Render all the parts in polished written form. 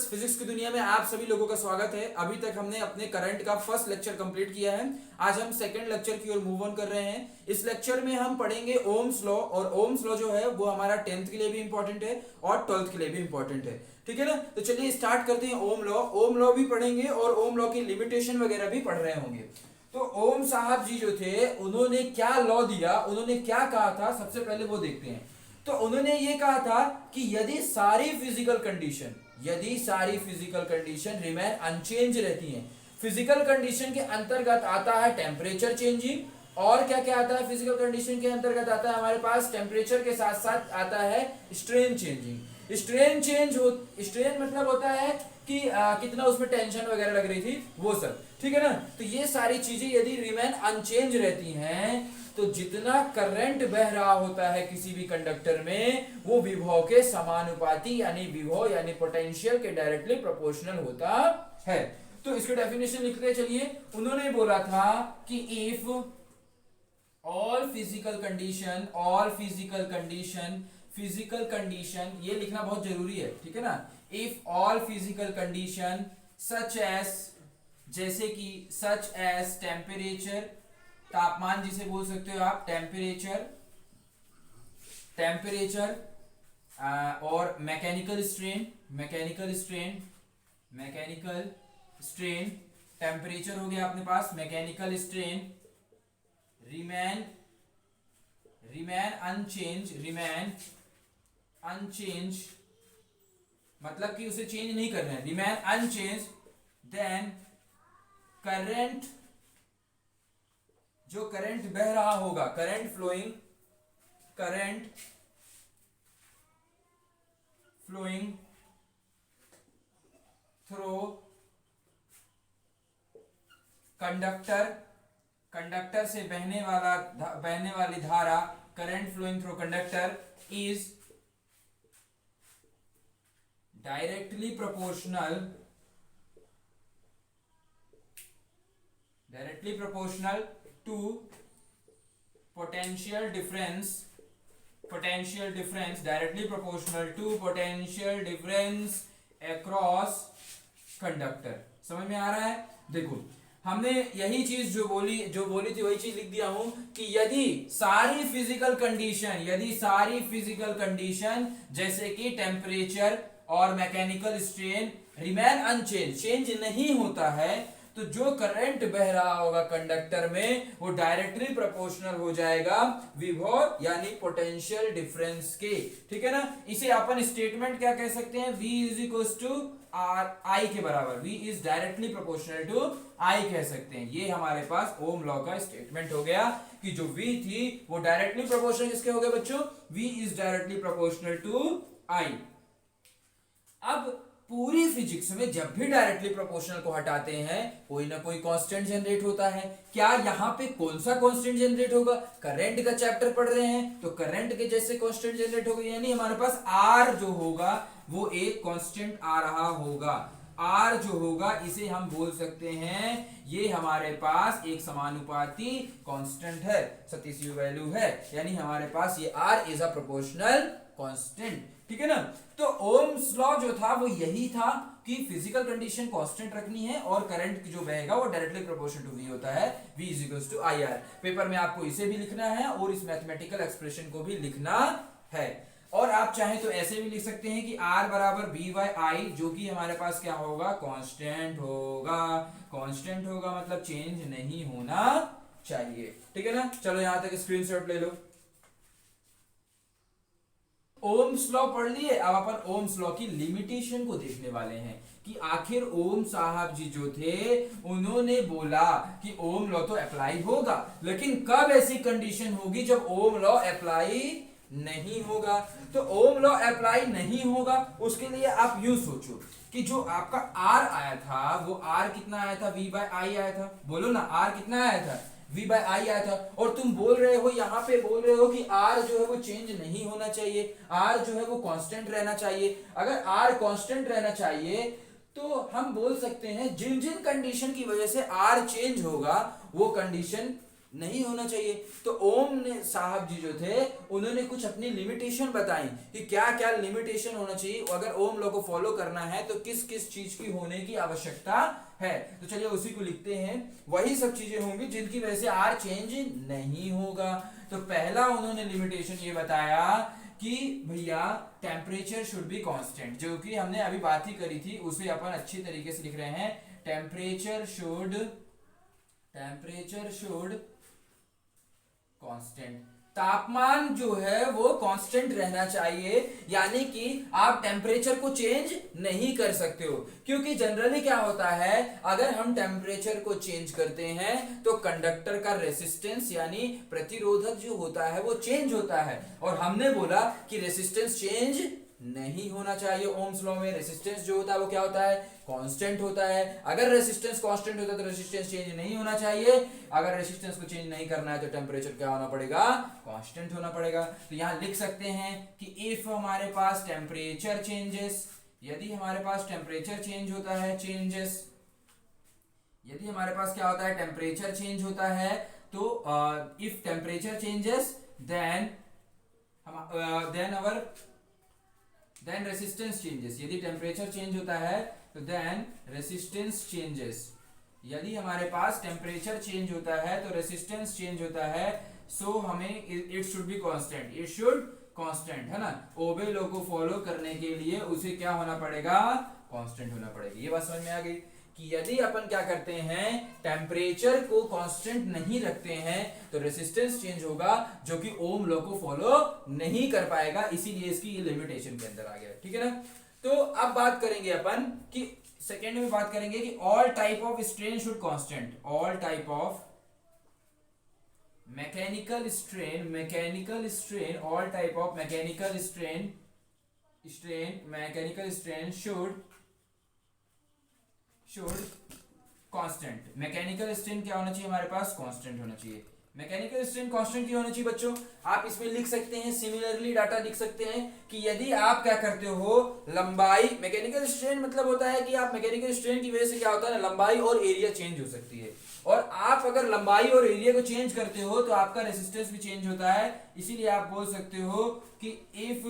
Students, physics की दुनिया में आप सभी लोगों का स्वागत है। अभी तक हमने अपने करंट का फर्स्ट लेक्चर कंप्लीट किया है। आज हम सेकंड लेक्चर की ओर मूव ऑन कर रहे हैं। इस लेक्चर में हम पढ़ेंगे ओम्स लॉ, और ओम्स लॉ जो है वो हमारा 10th के लिए भी इंपॉर्टेंट है और 12th के लिए भी इंपॉर्टेंट है। ठीक है ना, तो चलिए स्टार्ट करते हैं। ओम लॉ, ओम लॉ भी पढ़ेंगे और ओम लॉ की लिमिटेशन वगैरह भी पढ़ रहे होंगे। तो ओम साहब जी जो थे, उन्होंने क्या लॉ दिया, उन्होंने क्या कहा था, सबसे पहले वो देखते हैं। तो उन्होंने ये कहा था कि यदि सारी फिजिकल कंडीशन रिमेन अनचेंज रहती हैं। फिजिकल कंडीशन के अंतर्गत आता है टेम्परेचर चेंजिंग, और क्या क्या आता है फिजिकल कंडीशन के अंतर्गत आता है हमारे पास टेम्परेचर के साथ साथ आता है स्ट्रेन चेंजिंग। स्ट्रेन मतलब होता है कि कितना उसमें टेंशन वगैरह लग रही थी, वो सब। ठीक है ना, तो ये सारी चीजें यदि रिमेन अनचेंज रहती हैं तो जितना करंट बह रहा होता है किसी भी कंडक्टर में, वो विभव के समानुपाती यानी विभव यानी पोटेंशियल के डायरेक्टली प्रोपोर्शनल होता है। तो इसके डेफिनेशन लिखते चलिए। उन्होंने बोला था कि इफ ऑल फिजिकल कंडीशन, ये लिखना बहुत जरूरी है। ठीक है ना, if all physical condition such as, जैसे कि सच एज टेम्परेचर, तापमान जिसे बोल सकते हो आप, टेम्परेचर और मैकेनिकल स्ट्रेन, टेम्परेचर हो गया अपने पास, मैकेनिकल स्ट्रेन रिमेन अनचेंज, मतलब कि उसे चेंज नहीं कर रहे हैं, रिमेन अनचेंज, देन करंट, जो करंट बह रहा होगा, करंट फ्लोइंग थ्रू कंडक्टर से बहने वाली धारा, current flowing through conductor is directly proportional to potential difference directly proportional to potential difference across conductor। समझ में आ रहा है? देखो, हमने यही चीज जो बोली थी वही चीज लिख दिया हूं कि यदि सारी फिजिकल कंडीशन जैसे कि टेम्परेचर और mechanical strain remain unchanged, change नहीं होता है, तो जो करंट बह रहा होगा कंडक्टर में वो डायरेक्टली प्रोपोर्शनल हो जाएगा विभव यानी पोटेंशियल डिफरेंस के। ठीक है ना, इसे अपन स्टेटमेंट क्या कह सकते हैं, V is equal to R, I के बराबर, V is directly proportional to I कह सकते हैं। ये हमारे पास ओम लॉ का स्टेटमेंट हो गया कि जो V थी वो डायरेक्टली प्रोपोर्शनल किसके हो गए बच्चों, V is directly proportional to I। अब पूरी फिजिक्स में जब भी डायरेक्टली प्रोपोर्शनल को हटाते हैं कोई ना कोई कांस्टेंट जनरेट होता है। क्या यहाँ पे कौन सा कांस्टेंट जनरेट होगा, करंट का चैप्टर पढ़ रहे हैं तो करंट के जैसे कांस्टेंट जनरेट होगा, यानी हमारे पास R जो होगा वो एक कांस्टेंट आ रहा होगा। R जो होगा इसे हम बोल सकते हैं ये हमारे पास एक समानुपाती कांस्टेंट है, सतीश वैल्यू है, यानी हमारे पास ये R is a proportional constant. ठीक है ना, तो ओम्स लॉ जो था वो यही था कि फिजिकल कंडीशन कांस्टेंट रखनी है और करंट जो बहेगा वो डायरेक्टली प्रोपोर्शनल टू V होता है, V is equal to IR। Paper में आपको इसे भी लिखना है और इस मैथमेटिकल एक्सप्रेशन को भी लिखना है। और आप चाहें तो ऐसे भी लिख सकते हैं कि R बराबर V बाय I, जो कि हमारे पास क्या होगा, कांस्टेंट होगा, मतलब चेंज नहीं होना चाहिए। ठीक है ना, चलो यहां तक स्क्रीनशॉट ले लो। ओम्स लॉ पढ़ लिए, अब अपन ओम्स लॉ की लिमिटेशन को देखने वाले हैं कि आखिर ओम साहब जी जो थे उन्होंने बोला कि ओम लॉ तो अप्लाई होगा, लेकिन कब ऐसी कंडीशन होगी जब ओम लॉ अप्लाई नहीं होगा। तो ओम लॉ अप्लाई नहीं होगा उसके लिए आप यूं सोचो कि जो आपका R आया था वो R कितना आया था, V बाय I आया था, बोलो ना R कितना आया था, V बाय I आया था। और तुम बोल रहे हो, यहाँ पे बोल रहे हो कि R जो है वो चेंज नहीं होना चाहिए, R जो है वो कांस्टेंट रहना चाहिए। अगर R कांस्टेंट रहना चाहिए तो हम बोल सकते हैं जिन जिन कंडीशन की वजह से R चेंज होगा वो कंडीशन नहीं होना चाहिए। तो ओम ने साहब जी जो थे उन्होंने कुछ अपनी लिमिटेशन बताई कि क्या क्या लिमिटेशन होना चाहिए, अगर ओम लॉ को फॉलो करना है तो किस किस चीज की होने की आवश्यकता है। तो चलिए उसी को लिखते हैं। वही सब चीजें होंगी जिनकी वजह से आर चेंज नहीं होगा। तो पहला उन्होंने लिमिटेशन ये बताया कि भैया टेम्परेचर शुड बी कांस्टेंट, जो कि हमने अभी बात ही करी थी, उसे अपन अच्छी तरीके से लिख रहे हैं। टेम्परेचर शुड कांस्टेंट, तापमान जो है वो कांस्टेंट रहना चाहिए, यानी कि आप टेम्परेचर को चेंज नहीं कर सकते हो। क्योंकि जनरली क्या होता है, अगर हम टेम्परेचर को चेंज करते हैं तो कंडक्टर का रेसिस्टेंस यानी प्रतिरोधक जो होता है वो चेंज होता है, और हमने बोला कि रेसिस्टेंस चेंज नहीं होना चाहिए। ओम्स लॉ में रेसिस्टेंस जो होता है वो क्या होता है, कांस्टेंट होता है। अगर रेसिस्टेंस कांस्टेंट होता है तो रेसिस्टेंस चेंज नहीं होना चाहिए। अगर रेसिस्टेंस को चेंज नहीं करना है तो टेम्परेचर क्या होना पड़ेगा, कांस्टेंट होना पड़ेगा। तो यहां लिख सकते हैं कि इफ हमारे पास टेम्परेचर चेंजेस, यदि हमारे पास टेम्परेचर चेंज होता है, यदि हमारे पास क्या होता है, टेम्परेचर चेंज होता है, तो if temperature changes then resistance changes. यदि टेम्परेचर चेंज होता है तो देन रेसिस्टेंस चेंजेस। यदि हमारे पास टेम्परेचर चेंज होता है तो रेसिस्टेंस चेंज होता है। सो हमें it should be constant, it should constant, है ना। ओबे लॉ को फॉलो करने के लिए उसे क्या होना पड़ेगा, कांस्टेंट होना पड़ेगा। ये बात समझ में आ गई कि यदि अपन क्या करते हैं, टेम्परेचर को कांस्टेंट नहीं रखते हैं तो रेसिस्टेंस चेंज होगा, जो कि ओम लॉ को फॉलो नहीं कर पाएगा। इसीलिए इसकी ये लिमिटेशन के अंदर आ गया, ठीक है ना। तो अब बात करेंगे अपन कि सेकेंड में बात करेंगे कि all type of strain should constant, all type of mechanical strain, all type of mechanical strain should constant. Mechanical strain क्या होना चाहिए हमारे पास, कांस्टेंट होना चाहिए। मैकेनिकल स्ट्रेन कांस्टेंट क्यों होना चाहिए बच्चों, आप इसमें लिख सकते हैं, सिमिलरली डाटा लिख सकते हैं कि यदि आप क्या करते हो, लंबाई, मैकेनिकल स्ट्रेन मतलब होता है कि आप मैकेनिकल स्ट्रेन की वजह से क्या होता है ना, लंबाई और एरिया चेंज हो सकती है, और आप अगर लंबाई और एरिया को चेंज करते हो तो आपका रेसिस्टेंस भी चेंज होता है। इसीलिए आप बोल सकते हो कि if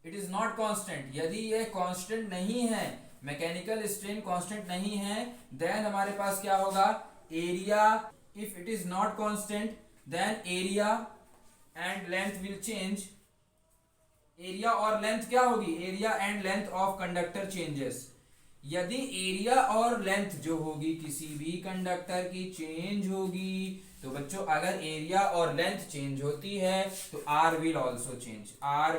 it is not constant, यदि यह कांस्टेंट नहीं है, मैकेनिकल स्ट्रेन कांस्टेंट नहीं है, देन हमारे पास क्या होगा, area, if it is not constant then area and length will change. Area और लेंथ क्या होगी, area and length of conductor changes. यदि एरिया और लेंथ जो होगी किसी भी कंडक्टर की चेंज होगी, तो बच्चों अगर एरिया और लेंथ चेंज होती है तो R will also change, R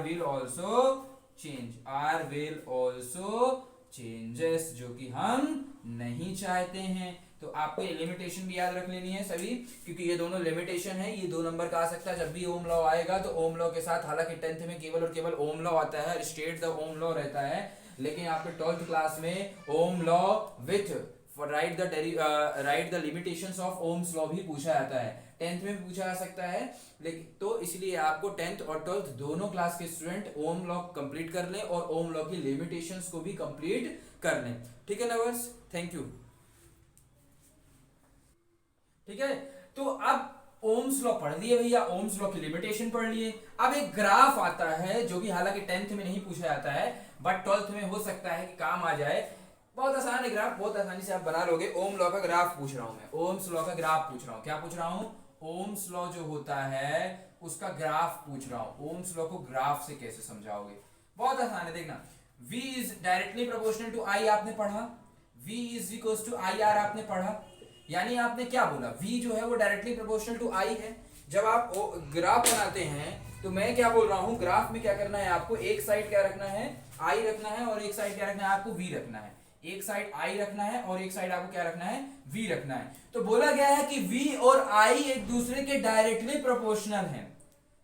will also changes, जो कि हम नहीं चाहते हैं। तो आपको ये लिमिटेशन भी याद रख लेनी है सभी, क्योंकि ये दोनों लिमिटेशन है, ये 2 नंबर का आ सकता है जब भी ओम लॉ आएगा। तो ओम लॉ के साथ, हालांकि 10th में केवल और केवल ओम लॉ आता है, स्टेट द ओम लॉ रहता है, लेकिन आपके 12th क्लास में Ohm law with write the limitations of Ohm's law भी पूछा जाता है, 10th में भी पूछा जा सकता है। लेकिन तो इसलिए आपको 10th और 12th दोनों क्लास के स्टूडेंट ओम लॉ कंप्लीट कर लें और ओम लॉ की लिमिटेशंस को भी कंप्लीट कर लें, ठीक है ना बस, थैंक यू। ठीक है, तो अब ओम्स लॉ पढ़ लिए भैया, ओम्स लॉ की लिमिटेशन पढ़ लिए। अब एक ग्राफ आता है जो कि हालांकि 10th में नहीं पूछा जाता है, बट 12th में हो सकता है कि काम आ जाए। बहुत आसान है ग्राफ, बहुत आसानी से आप बना लोगे। ओम लॉ का ग्राफ पूछ रहा हूं मैं, ओम्स लॉ का ग्राफ पूछ रहा हूं, क्या पूछ रहा हूं, ओम्स लॉ जो होता है उसका ग्राफ पूछ रहा हूं। ओम्स लॉ को ग्राफ से कैसे समझाओगे, बहुत आसान है, देखना। V is directly proportional to I आपने पढ़ा, V is equals to IR आपने पढ़ा, यानी आपने क्या बोला, V जो है वो डायरेक्टली प्रोपोर्शनल टू I है। जब आप ग्राफ बनाते हैं तो मैं क्या बोल रहा हूं, ग्राफ में क्या करना है आपको, एक साइड क्या रखना है, I रखना है, और एक साइड क्या रखना है आपको, V रखना है। एक साइड I रखना है और एक साइड आपको क्या रखना है, V रखना है। तो बोला गया है कि V और I एक दूसरे के डायरेक्टली प्रोपोर्शनल हैं,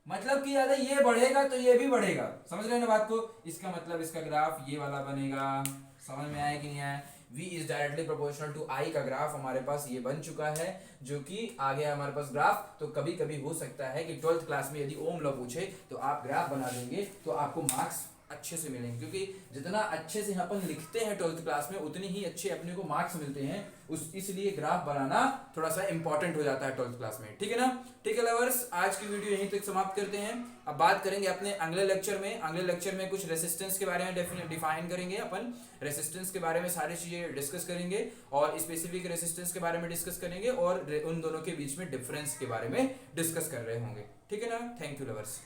मतलब कि अगर ये बढ़ेगा तो ये भी बढ़ेगा, समझ रहे हैं ना बात को। इसका मतलब इसका ग्राफ ये वाला बनेगा, समझ में आया कि नहीं आया। V is directly proportional to I का ग्राफ हमारे पास ये बन चुका है, जो कि आ गया हमारे पास ग्राफ। तो कभी कभी हो सकता है कि 12th क्लास में यदि ओम लॉ पूछे तो आप ग्राफ बना देंगे तो आपको मार्क्स अच्छे से मिलेंगे, क्योंकि जितना अच्छे से अपन लिखते हैं 12th क्लास में उतनी ही अच्छे अपने को मार्क्स मिलते हैं, उस इसलिए ग्राफ बनाना थोड़ा सा इंपॉर्टेंट हो जाता है 12th क्लास में। ठीक है ना? ठीक है लवर्स, आज की वीडियो यहीं तक समाप्त करते हैं। अब बात करेंगे अपने अगले लेक्चर में। अगले लेक्चर में कुछ रेसिस्टेंस के बारे में डिफाइन करेंगे, अपन रेसिस्टेंस के बारे में सारी चीजें डिस्कस करेंगे और स्पेसिफिक रेसिस्टेंस के बारे में डिस्कस करेंगे और उन दोनों के बीच में डिफरेंस के बारे में डिस्कस कर रहे होंगे। ठीक है ना? Thank you lovers.